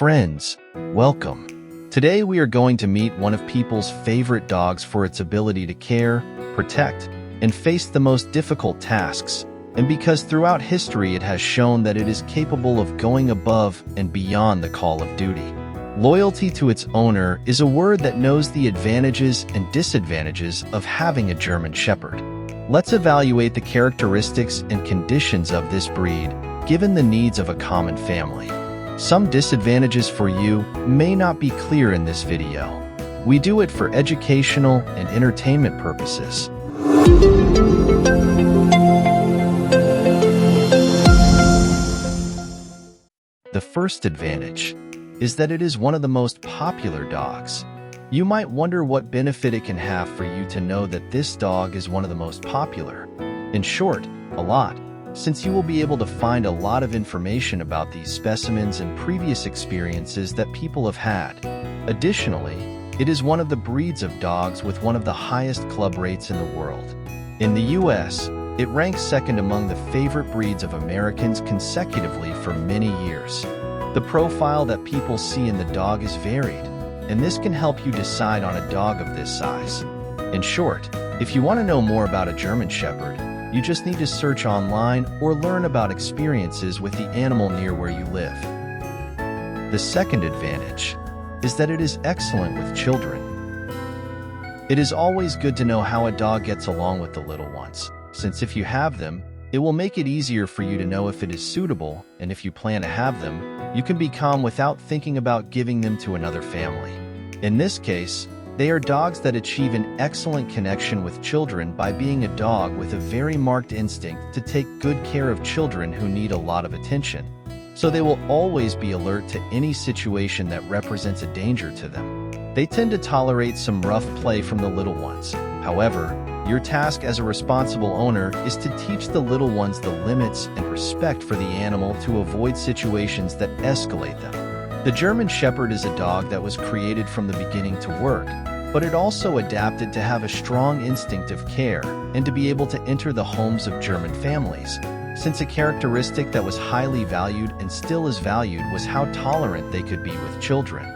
Friends, welcome. Today we are going to meet one of people's favorite dogs for its ability to care, protect, and face the most difficult tasks, and because throughout history it has shown that it is capable of going above and beyond the call of duty. Loyalty to its owner is a word that knows the advantages and disadvantages of having a German Shepherd. Let's evaluate the characteristics and conditions of this breed, given the needs of a common family. Some disadvantages for you may not be clear in this video. We do it for educational and entertainment purposes. The first advantage is that it is one of the most popular dogs. You might wonder what benefit it can have for you to know that this dog is one of the most popular. In short, a lot, since you will be able to find a lot of information about these specimens and previous experiences that people have had. Additionally, it is one of the breeds of dogs with one of the highest club rates in the world. In the US, it ranks second among the favorite breeds of Americans consecutively for many years. The profile that people see in the dog is varied, and this can help you decide on a dog of this size. In short, if you want to know more about a German Shepherd, you just need to search online or learn about experiences with the animal near where you live. The second advantage is that it is excellent with children. It is always good to know how a dog gets along with the little ones, since if you have them, it will make it easier for you to know if it is suitable, and if you plan to have them, you can be calm without thinking about giving them to another family. In this case, they are dogs that achieve an excellent connection with children by being a dog with a very marked instinct to take good care of children who need a lot of attention. So they will always be alert to any situation that represents a danger to them. They tend to tolerate some rough play from the little ones. However, your task as a responsible owner is to teach the little ones the limits and respect for the animal to avoid situations that escalate them. The German Shepherd is a dog that was created from the beginning to work, but it also adapted to have a strong instinct of care and to be able to enter the homes of German families, since a characteristic that was highly valued and still is valued was how tolerant they could be with children.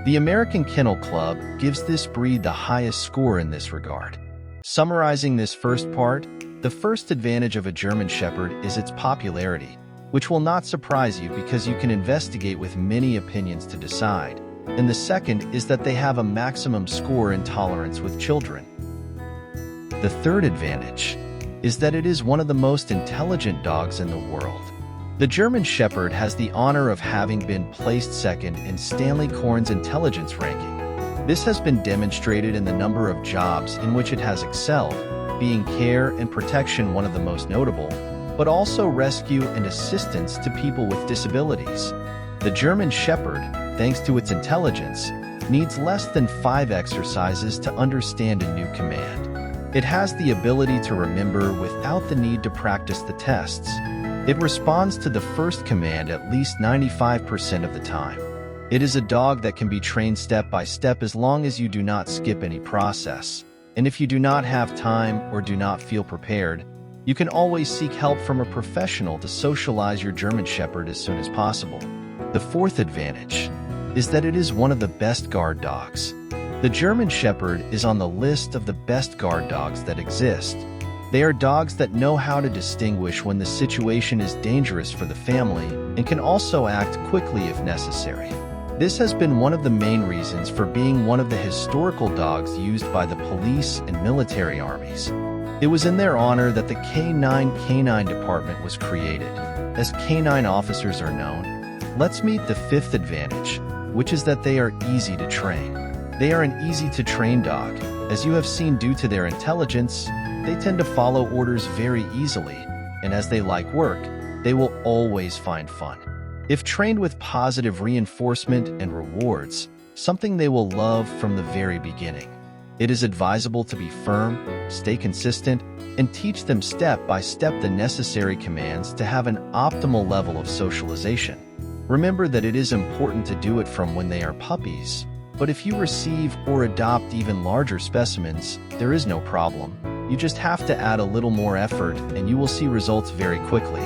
The American Kennel Club gives this breed the highest score in this regard. Summarizing this first part, the first advantage of a German Shepherd is its popularity, which will not surprise you because you can investigate with many opinions to decide. And the second is that they have a maximum score in tolerance with children. The third advantage is that it is one of the most intelligent dogs in the world. The German Shepherd has the honor of having been placed second in Stanley Korn's intelligence ranking. This has been demonstrated in the number of jobs in which it has excelled, being care and protection one of the most notable, but also rescue and assistance to people with disabilities. The German Shepherd, thanks to its intelligence, needs less than 5 exercises to understand a new command. It has the ability to remember without the need to practice the tests. It responds to the first command at least 95% of the time. It is a dog that can be trained step by step as long as you do not skip any process. And if you do not have time or do not feel prepared, you can always seek help from a professional to socialize your German Shepherd as soon as possible. The fourth advantage is that it is one of the best guard dogs. The German Shepherd is on the list of the best guard dogs that exist. They are dogs that know how to distinguish when the situation is dangerous for the family and can also act quickly if necessary. This has been one of the main reasons for being one of the historical dogs used by the police and military armies. It was in their honor that the canine department was created, as canine officers are known. Let's meet the fifth advantage, which is that they are easy to train. They are an easy-to-train dog. As you have seen, due to their intelligence, they tend to follow orders very easily, and as they like work, they will always find fun. If trained with positive reinforcement and rewards, something they will love from the very beginning. It is advisable to be firm, stay consistent, and teach them step by step the necessary commands to have an optimal level of socialization. Remember that it is important to do it from when they are puppies, but if you receive or adopt even larger specimens, there is no problem. You just have to add a little more effort and you will see results very quickly.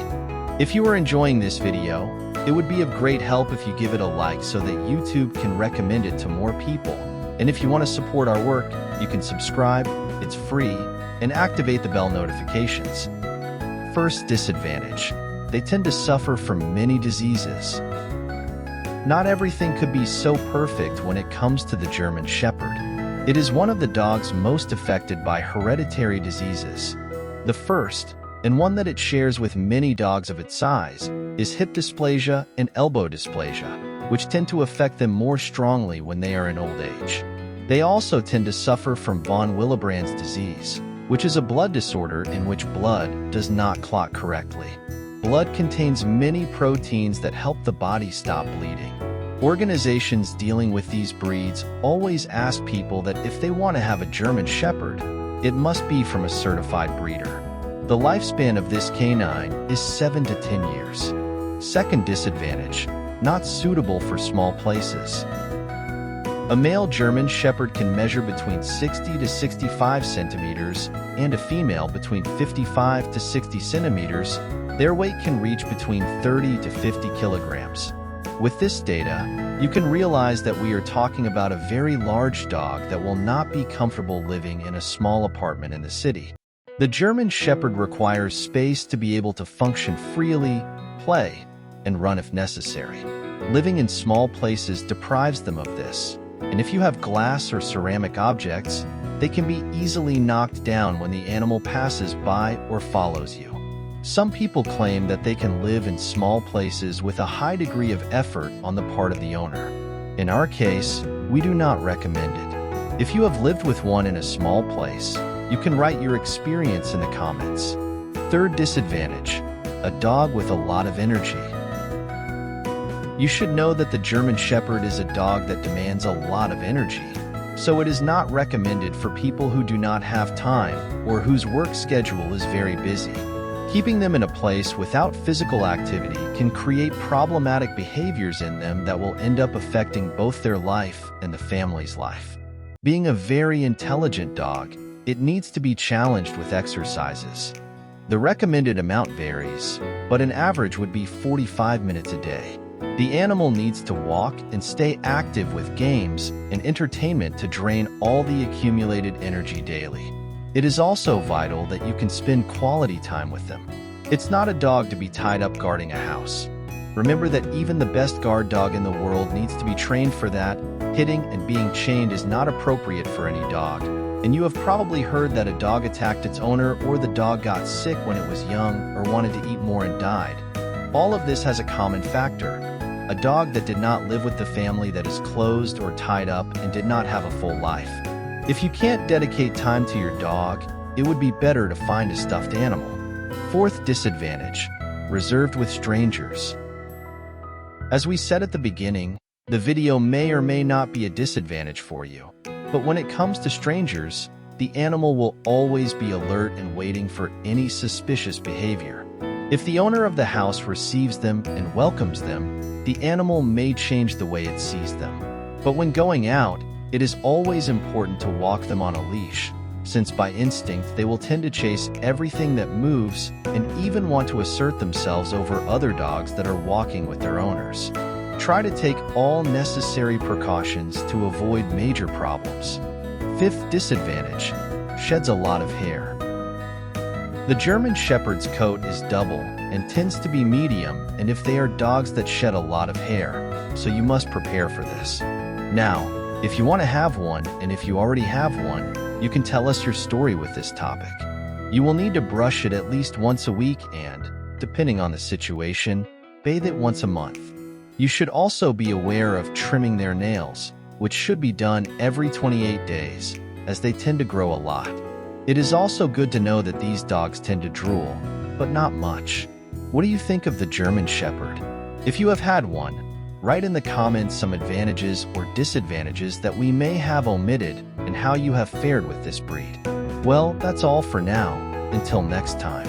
If you are enjoying this video, it would be of great help if you give it a like so that YouTube can recommend it to more people. And if you want to support our work, you can subscribe, it's free, and activate the bell notifications. First disadvantage: they tend to suffer from many diseases. Not everything could be so perfect when it comes to the German Shepherd. It is one of the dogs most affected by hereditary diseases. The first, and one that it shares with many dogs of its size, is hip dysplasia and elbow dysplasia, which tend to affect them more strongly when they are in old age. They also tend to suffer from von Willebrand's disease, which is a blood disorder in which blood does not clot correctly. Blood contains many proteins that help the body stop bleeding. Organizations dealing with these breeds always ask people that if they want to have a German Shepherd, it must be from a certified breeder. The lifespan of this canine is 7 to 10 years. Second disadvantage: not suitable for small places. A male German Shepherd can measure between 60 to 65 centimeters and a female between 55 to 60 centimeters. Their weight can reach between 30 to 50 kilograms. With this data, you can realize that we are talking about a very large dog that will not be comfortable living in a small apartment in the city. The German Shepherd requires space to be able to function freely, play, and run if necessary. Living in small places deprives them of this, and if you have glass or ceramic objects, they can be easily knocked down when the animal passes by or follows you. Some people claim that they can live in small places with a high degree of effort on the part of the owner. In our case, we do not recommend it. If you have lived with one in a small place, you can write your experience in the comments. Third disadvantage: a dog with a lot of energy. You should know that the German Shepherd is a dog that demands a lot of energy, so it is not recommended for people who do not have time or whose work schedule is very busy. Keeping them in a place without physical activity can create problematic behaviors in them that will end up affecting both their life and the family's life. Being a very intelligent dog, it needs to be challenged with exercises. The recommended amount varies, but an average would be 45 minutes a day. The animal needs to walk and stay active with games and entertainment to drain all the accumulated energy daily. It is also vital that you can spend quality time with them. It's not a dog to be tied up guarding a house. Remember that even the best guard dog in the world needs to be trained for that. Hitting and being chained is not appropriate for any dog. And you have probably heard that a dog attacked its owner, or the dog got sick when it was young, or wanted to eat more and died. All of this has a common factor: a dog that did not live with the family, that is closed or tied up and did not have a full life. If you can't dedicate time to your dog, it would be better to find a stuffed animal. Fourth disadvantage: reserved with strangers. As we said at the beginning, the video may or may not be a disadvantage for you, but when it comes to strangers, the animal will always be alert and waiting for any suspicious behavior. If the owner of the house receives them and welcomes them, the animal may change the way it sees them. But when going out, it is always important to walk them on a leash, since by instinct they will tend to chase everything that moves and even want to assert themselves over other dogs that are walking with their owners. Try to take all necessary precautions to avoid major problems. Fifth disadvantage: sheds a lot of hair. The German Shepherd's coat is double and tends to be medium, and if they are dogs that shed a lot of hair, so you must prepare for this. Now, if you want to have one, and if you already have one, you can tell us your story with this topic. You will need to brush it at least once a week and, depending on the situation, bathe it once a month. You should also be aware of trimming their nails, which should be done every 28 days, as they tend to grow a lot. It is also good to know that these dogs tend to drool, but not much. What do you think of the German Shepherd? If you have had one, write in the comments some advantages or disadvantages that we may have omitted and how you have fared with this breed. Well, that's all for now. Until next time.